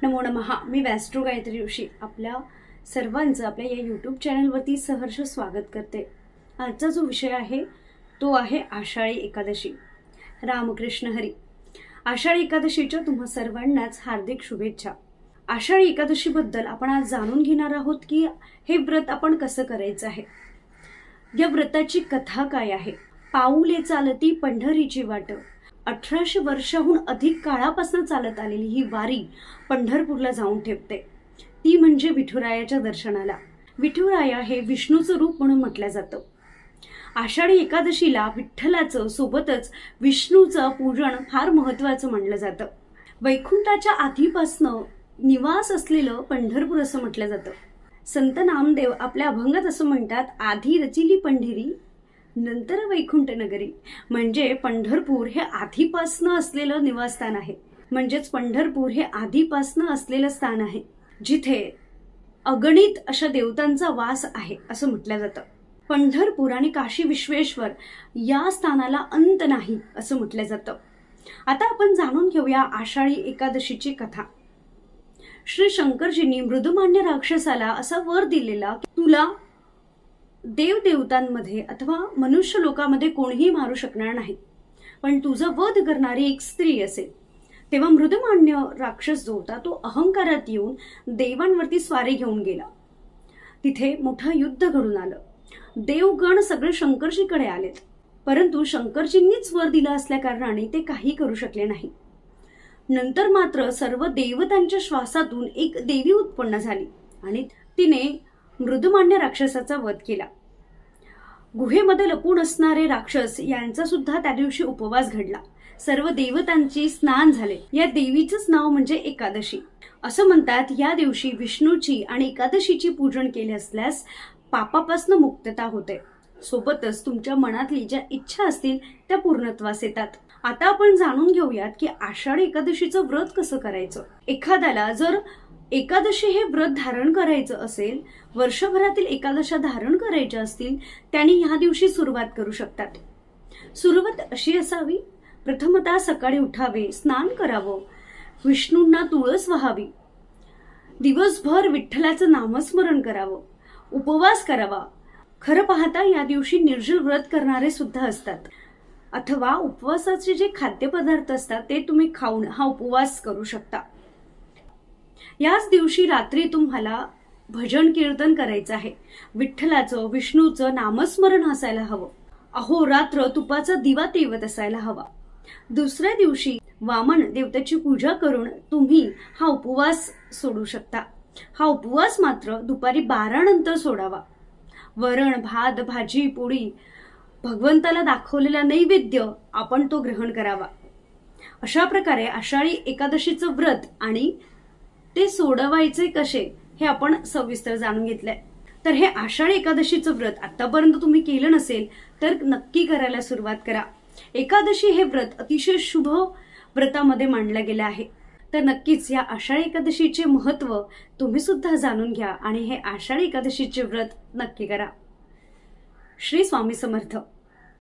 नमो नमः. मी वॅस्ट्रो गायत्री ऋषी आपल्या सर्वांचं आपल्या या यूट्यूब चॅनलवरती सहर्ष स्वागत करते. आजचा जो विषय आहे तो आहे आषाढी एकादशी. रामकृष्ण हरी. आषाढी एकादशीच्या तुम्हा सर्वांनाच हार्दिक शुभेच्छा. आषाढी एकादशीबद्दल आपण आज जाणून घेणार आहोत की हे व्रत आपण कसं करायचं आहे, या व्रताची कथा काय आहे. पाऊले चालती पंढरीची वाट. 1800 वर्षाहून अधिक काळापासून चालत आलेली ही वारी पंढरपूरला जाऊन ठेपते. ती म्हणजे विठुरायाच्या दर्शनाला. विठुराया हे विष्णूचं रूप म्हणून म्हटलं जातं. आषाढी एकादशीला विठ्ठलाचं सोबतच विष्णूचं पूजन फार महत्त्वाचं मानलं जातं. वैकुंठाच्या आधीपासनं निवास असलेलं पंढरपूर असं म्हटलं जातं. संत नामदेव आपल्या अभंगात असं म्हणतात, आधी रचिली पंढरी नंतर वैकुंठ नगरी. म्हणजे पंढरपूर हे आधीपासनं असलेलं निवासस्थान आहे. म्हणजेच पंढरपूर हे आधीपासनं असलेलं स्थान आहे जिथे अगणित अशा देवतांचा वास आहे असं म्हटलं जातं. पंढरपूर आणि काशी विश्वेश्वर या स्थानाला अंत नाही असं म्हटलं जातं. आता आपण जाणून घेऊया आषाढी एकादशीची कथा. श्री शंकरजींनी मृदुमान्य राक्षसाला असा वर दिलेला की तुला देवदेवतांमध्ये अथवा मनुष्य लोकांमध्ये कोणीही मारू शकणार नाही, पण तुझा वध करणारी एक स्त्री असेल. तेव्हा मृदुमान्य राक्षस जो होता तो अहंकारात येऊन देवांवरती स्वारी घेऊन गेला. तिथे मोठं युद्ध घडून आलं. देवगण सगळे शंकरजीकडे आलेत, परंतु शंकरजींनीच वर दिला असल्या कारणाने ते काही करू शकले नाही. नंतर मात्र सर्व देवतांच्या श्वासातून एक देवी उत्पन्न झाली आणि तिने मृदुमान्य राक्षसाचा वध केला. गुहेमध्ये लपून असणारे राक्षस यांचा सुद्धा त्या दिवशी उपवास घडला. सर्व देवतांची स्नान झाले. या देवीचंच नाव म्हणजे एकादशी. असं म्हणतात या दिवशी विष्णूची आणि एकादशीची पूजन केले असल्यास पापापासून मुक्तता होते. सोबतच तुमच्या मनातली ज्या इच्छा असतील त्या पूर्णत्वास येतात. आता आपण जाणून घेऊयात की आषाढी एकादशीचं व्रत कसं करायचं. एखाद्याला जर एकादशी हे व्रत धारण करायचं असेल, वर्षभरातील एकादशा धारण करायच्या असतील, त्यांनी ह्या दिवशी सुरुवात करू शकतात. सुरुवात अशी असावी, प्रथमतः सकाळी उठावे, स्नान करावं, विष्णूंना तुळस व्हावी, दिवसभर विठ्ठलाचं नामस्मरण करावं, उपवास करावा. खरं पाहता या दिवशी निर्जल व्रत करणारे सुद्धा असतात, अथवा उपवासाचे जे खाद्यपदार्थ असतात ते तुम्ही खाऊन हा उपवास करू शकता. याच दिवशी रात्री तुम्हाला भजन कीर्तन करायचं आहे. विठ्ठलाचं विष्णूचं नामस्मरण असायला हवं. अहोरात्र तुपाचा दिवा तेवत असायला हवा. दुसऱ्या दिवशी वामन देवतेची पूजा करून तुम्ही हा उपवास सोडू शकता. हा उपवास मात्र दुपारी 12 नंतर सोडावा. वरण भात भाजी पोळी भगवंताला दाखवलेला नैवेद्य आपण तो ग्रहण करावा. अशा प्रकारे आषाढी एकादशीचं व्रत आणि ते सोडवायचे कसे हे आपण सविस्तर जाणून घेतलंय. तर हे आषाढी एकादशीचं व्रत आतापर्यंत तुम्ही केलं नसेल तर नक्की करायला सुरुवात करा. एकादशी हे व्रत अतिशय शुभ व्रतामध्ये मानलं गेलं आहे. तर नक्कीच या आषाढी एकादशीचे महत्त्व तुम्ही सुद्धा जाणून घ्या आणि हे आषाढी एकादशीचे व्रत नक्की करा. श्री स्वामी समर्थ.